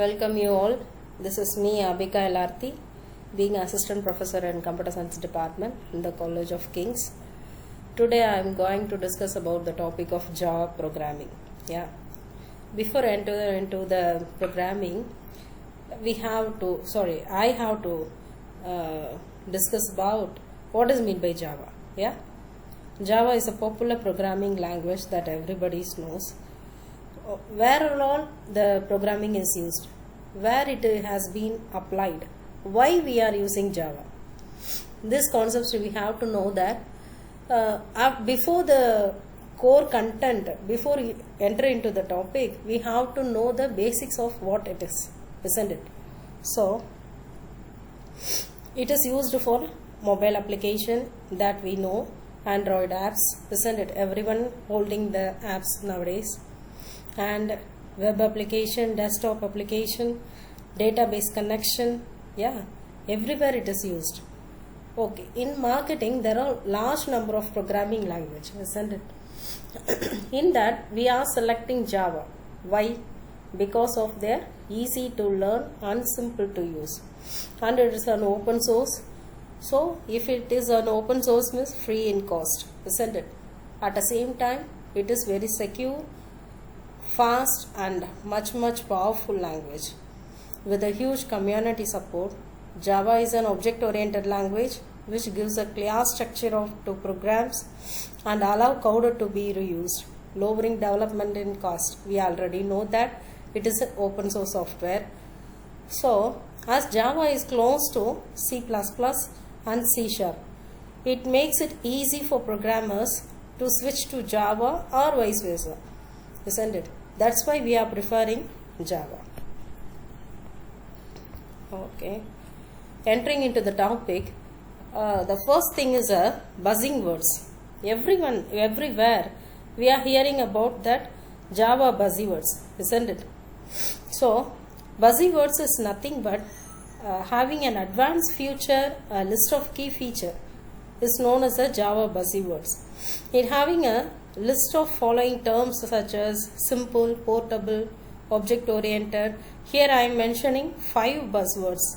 Welcome you all. This is me, Abhika Elarthi, being Assistant Professor in Computer Science Department in the College of Kings. Today I am going to discuss about the topic of Java programming. Before enter into the programming, I have to discuss about what is meant by Java. Java is a popular programming language that everybody knows. Where all the programming is used, where it has been applied, why we are using Java. This concepts we have to know that before the core content, before we enter into the topic, we have to know the basics of what it is, isn't it? So, it is used for mobile application that we know, Android apps, isn't it? Everyone holding the apps nowadays. And web application, desktop application, database connection, everywhere it is used. Okay, in marketing there are large number of programming languages, isn't it? In that we are selecting Java. Why? Because of their easy to learn and simple to use, and it is an open source. So if it is an open source, means free in cost, isn't it? At the same time, it is very secure, fast and much powerful language with a huge community support. Java is an object-oriented language which gives a clear structure to programs and allow code to be reused, lowering development in cost. We already know that it is an open source software. So, as Java is close to C++ and C#, it makes it easy for programmers to switch to Java or vice versa, isn't it? That's why we are preferring Java. Okay. Entering into the topic, the first thing is buzzing words. Everywhere, we are hearing about that Java buzzy words, isn't it? So, buzzy words is nothing but having an advanced feature, a list of key feature is known as a Java buzzy words. It having a list of following terms such as simple, portable, object-oriented. Here I am mentioning 5 buzzwords.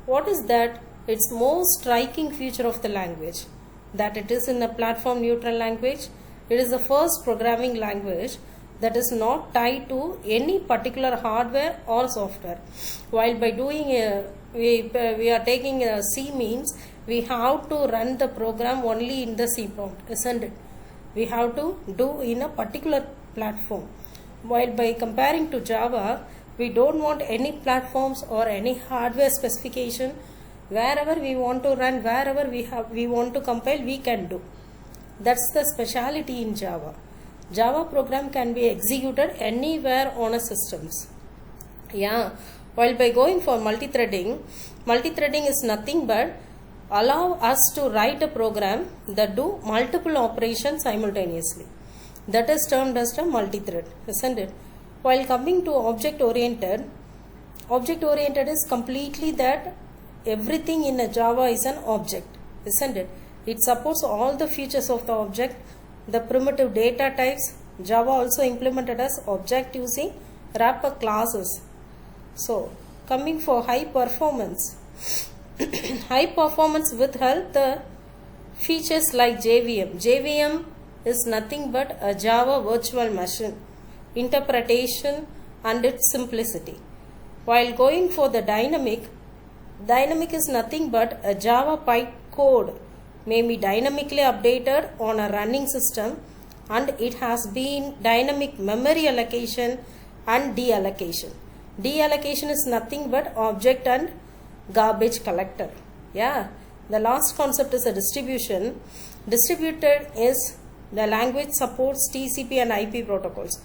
What is that? It's most striking feature of the language, that it is in a platform neutral language. It is the first programming language that is not tied to any particular hardware or software. While by doing we are taking a C, means we have to run the program only in the C prompt, isn't it? We have to do in a particular platform. While by comparing to Java, we don't want any platforms or any hardware specification. Wherever we want to run, wherever we want to compile, we can do. That's the speciality in Java. Java program can be executed anywhere on a systems. While by going for multi-threading is nothing but allow us to write a program that do multiple operations simultaneously. That is termed as a multi-thread, isn't it? While coming to object-oriented is completely that everything in a Java is an object, isn't it? It supports all the features of the object, the primitive data types. Java also implemented as object using wrapper classes. So, coming for high performance. High performance with help the features like JVM. JVM is nothing but a Java virtual machine, interpretation and its simplicity. While going for the dynamic is nothing but a Java pipe code may be dynamically updated on a running system, and it has been dynamic memory allocation and deallocation. Deallocation is nothing but object and garbage collector. The last concept is a distribution. Distributed is the language supports TCP and IP protocols.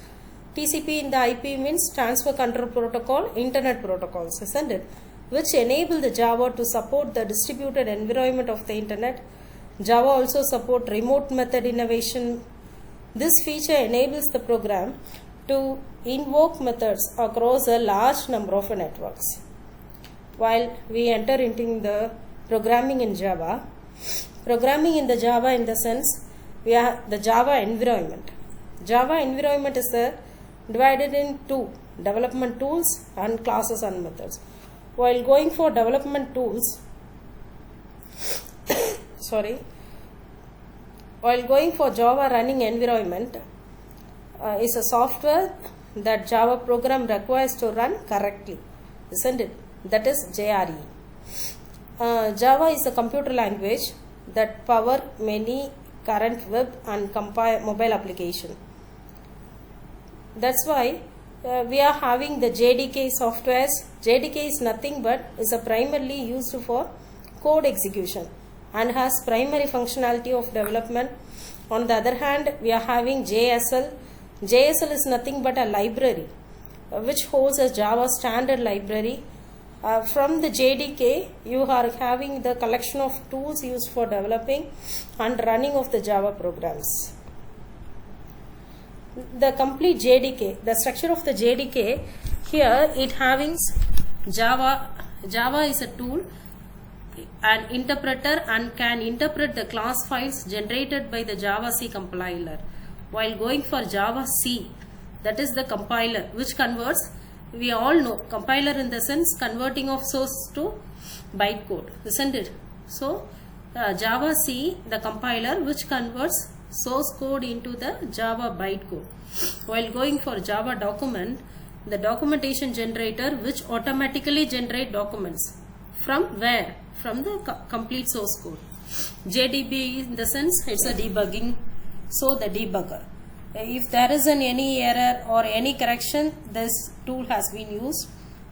TCP in the IP means transfer control protocol, internet protocols, isn't it? Which enable the Java to support the distributed environment of the internet. Java also support remote method innovation. This feature enables the program to invoke methods across a large number of networks. While we enter into the programming in Java in the sense we have the Java environment. Java environment is a divided in two: development tools and classes and methods. While going for development tools, while going for Java running environment is a software that Java program requires to run correctly, isn't it? That is JRE. Java is a computer language that power many current web and mobile application. That's why we are having the JDK softwares. JDK is nothing but is a primarily used for code execution and has primary functionality of development. On the other hand, we are having JSL. JSL is nothing but a library which holds a Java standard library. From the JDK, you are having the collection of tools used for developing and running of the Java programs. The complete JDK, the structure of the JDK, here it having Java. Java is a tool, an interpreter, and can interpret the class files generated by the Java C compiler. While going for Java C, that is the compiler which converts, we all know compiler in the sense converting of source to bytecode, isn't it? So Java C, the compiler which converts source code into the Java bytecode. While going for Java document, the documentation generator which automatically generate documents from where? From the complete source code. JDB in the sense it's a debugging, so the debugger. If there is any error or any correction, this tool has been used.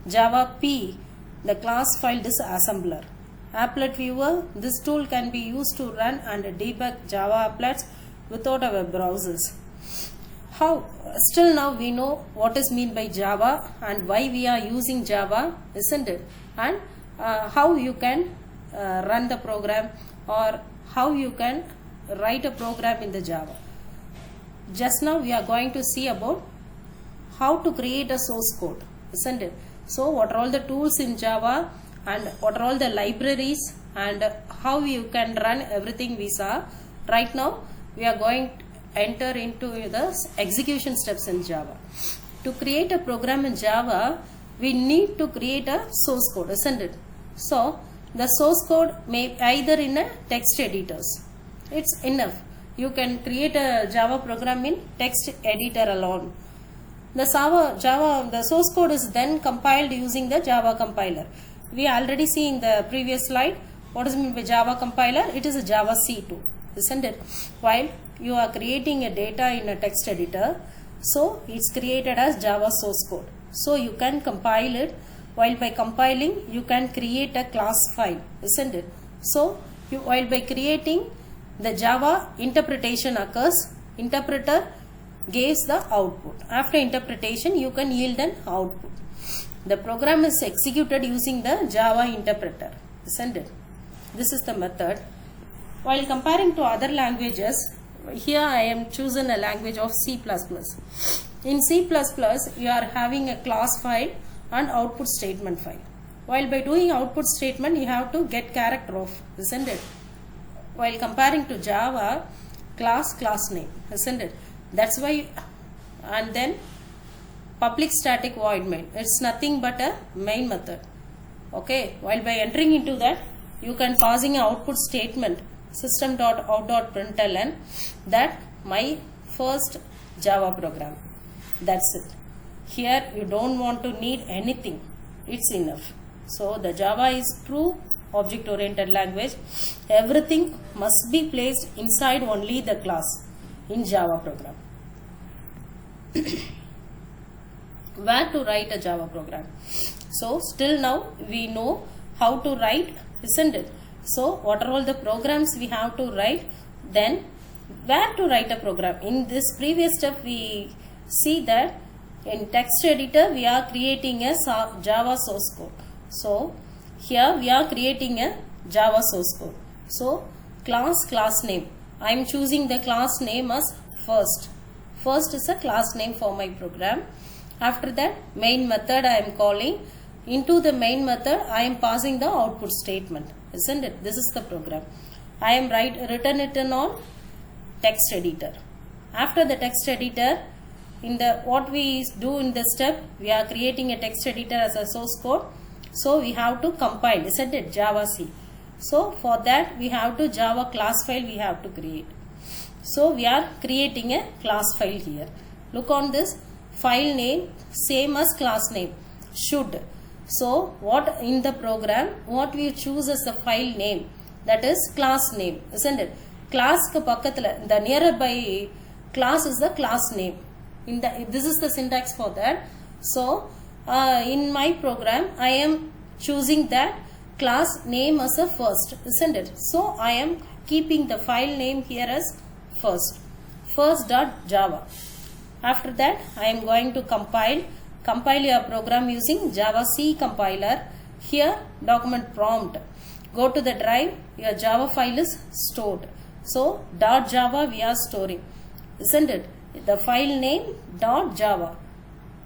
Java P, the class file disassembler. Applet viewer, this tool can be used to run and debug Java applets without our browsers. How? Still now we know what is meant by Java and why we are using Java, isn't it? And how you can run the program or how you can write a program in the Java. Just now we are going to see about how to create a source code, isn't it? So what are all the tools in Java and what are all the libraries and how you can run everything we saw. Right now we are going to enter into the execution steps in Java. To create a program in Java, we need to create a source code, isn't it? So the source code may either in a text editors. It's enough. You can create a Java program in text editor alone. The source code is then compiled using the Java compiler. We already see in the previous slide what is meant by Java compiler. It is a Java C tool, isn't it? While you are creating a data in a text editor, so it's created as Java source code. So you can compile it. While by compiling, you can create a class file, isn't it? So while by creating, the Java interpretation occurs. Interpreter gives the output. After interpretation, you can yield an output. The program is executed using the Java interpreter, isn't it? This is the method. While comparing to other languages, here I am chosen a language of C++. In C++, you are having a class file and output statement file. While by doing output statement, you have to get character of, isn't it? While comparing to Java, class name, isn't it? That's why, and then public static void main. It's nothing but a main method. Okay. While by entering into that, you can passing an output statement system.out.println that my first Java program. That's it. Here you don't want to need anything. It's enough. So the Java is true object-oriented language. Everything must be placed inside only the class in Java program. Where to write a Java program? So still now we know how to write, isn't it? So what are all the programs we have to write? Then where to write a program? In this previous step we see that in text editor we are creating a Java source code. So here we are creating a Java source code. So class name. I am choosing the class name as first. First is a class name for my program. After that main method I am calling. Into the main method I am passing the output statement, isn't it? This is the program. I am written it on text editor. After the text editor, in the what we do in the step, we are creating a text editor as a source code. So we have to compile, isn't it? Java C. So for that we have to Java class file we have to create. So we are creating a class file here. Look on this, file name same as class name, should. So what in the program, what we choose as the file name, that is class name, isn't it? Class ku pakkathula, the nearby class is the class name. This is the syntax for that. So in my program I am choosing that class name as a first, isn't it? So I am keeping the file name here as first.java. After that I am going to compile your program using Java C compiler. Here document prompt, go to the drive, your Java file is stored. So .java we are storing, isn't it? The file name .java.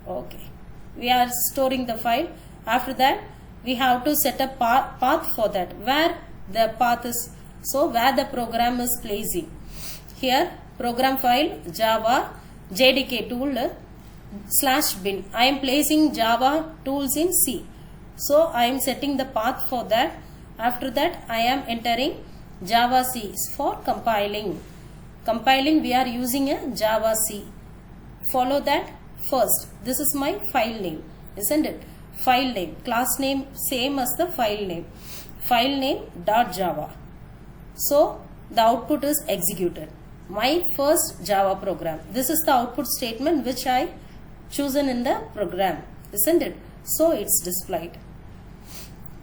Okay, we are storing the file. After that we have to set a path for that, where the path is, so where the program is placing. Here program file Java JDK tool /bin. I am placing Java tools in C. So I am setting the path for that. After that I am entering Java C for compiling. Compiling we are using a Java C. Follow that first. This is my file name, isn't it? File name, class name same as the file name. File name .java. So the output is executed. My first Java program. This is the output statement which I chosen in the program, isn't it? So it's displayed.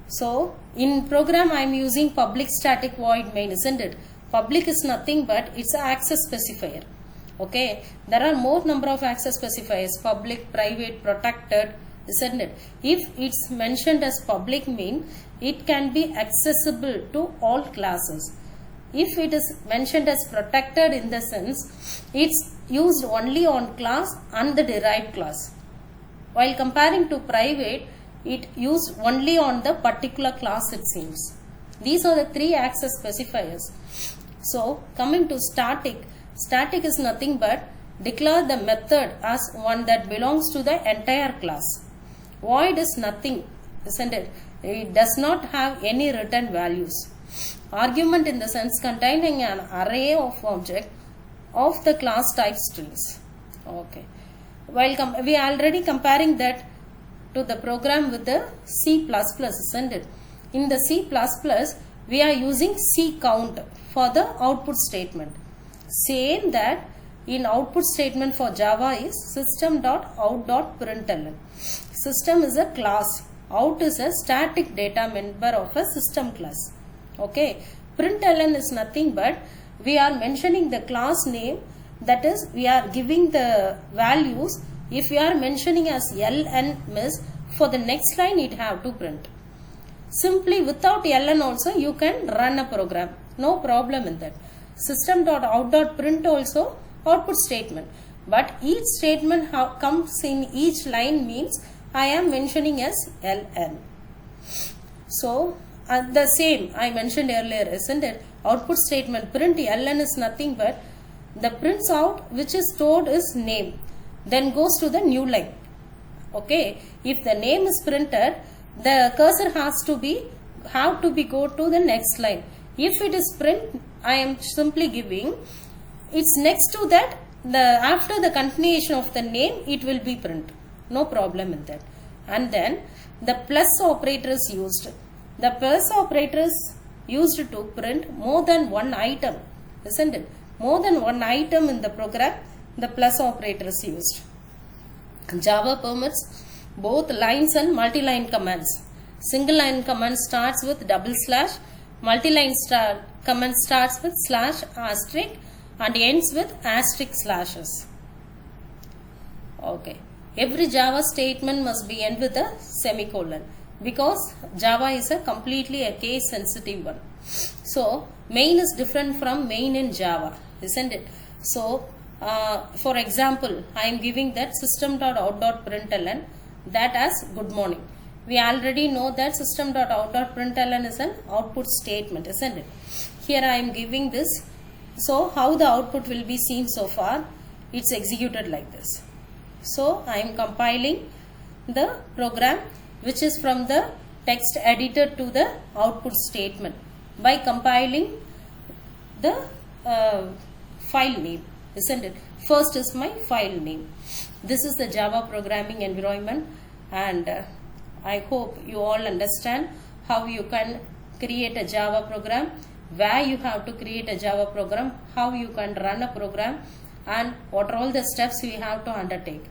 So in program I am using public static void main, isn't it? Public is nothing but it's an access specifier. Okay, there are more number of access specifiers, public, private, protected, isn't it? If it's mentioned as public mean, it can be accessible to all classes. If it is mentioned as protected, in the sense it's used only on class and the derived class, while comparing to private, it used only on the particular class, it seems. These are the three access specifiers. So coming to static, static is nothing but declare the method as one that belongs to the entire class. Void is nothing, isn't it? It does not have any written values. Argument in the sense containing an array of object of the class type strings. Okay. While we are already comparing that to the program with the C++, isn't it? In the C++, we are using C count for the output statement. Same that in output statement for Java is system.out.println. System is a class. Out is a static data member of a system class. Okay. Println is nothing but we are mentioning the class name, that is we are giving the values. If we are mentioning as ln means for the next line it have to print. Simply without ln also you can run a program. No problem in that. System.out.print also output statement. But each statement comes in each line means I am mentioning as ln. So the same I mentioned earlier, isn't it? Output statement print ln is nothing but the prints out which is stored is name, then goes to the new line. Okay, if the name is printed, the cursor has to be go to the next line. If it is print, I am simply giving it's next to that, after the continuation of the name it will be print. No problem in that. And then the plus operator is used. The plus operator is used to print more than one item, isn't it? More than one item in the program, the plus operator is used. Java permits both lines and multi-line commands. Single line command starts with /, multi-line command starts with /*, and ends with */. Okay. Every Java statement must be end with a semicolon, because Java is a completely a case sensitive one. So main is different from main in Java, isn't it? So for example, I am giving that system.out.println that as good morning. We already know that system.out.println is an output statement, isn't it? Here I am giving this. So how the output will be seen so far? It's executed like this. So I am compiling the program which is from the text editor to the output statement by compiling the file name, isn't it? First is my file name. This is the Java programming environment, and I hope you all understand how you can create a Java program, where you have to create a Java program, how you can run a program, and what are all the steps we have to undertake.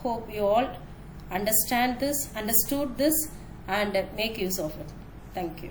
Hope you all understood this and make use of it. Thank you.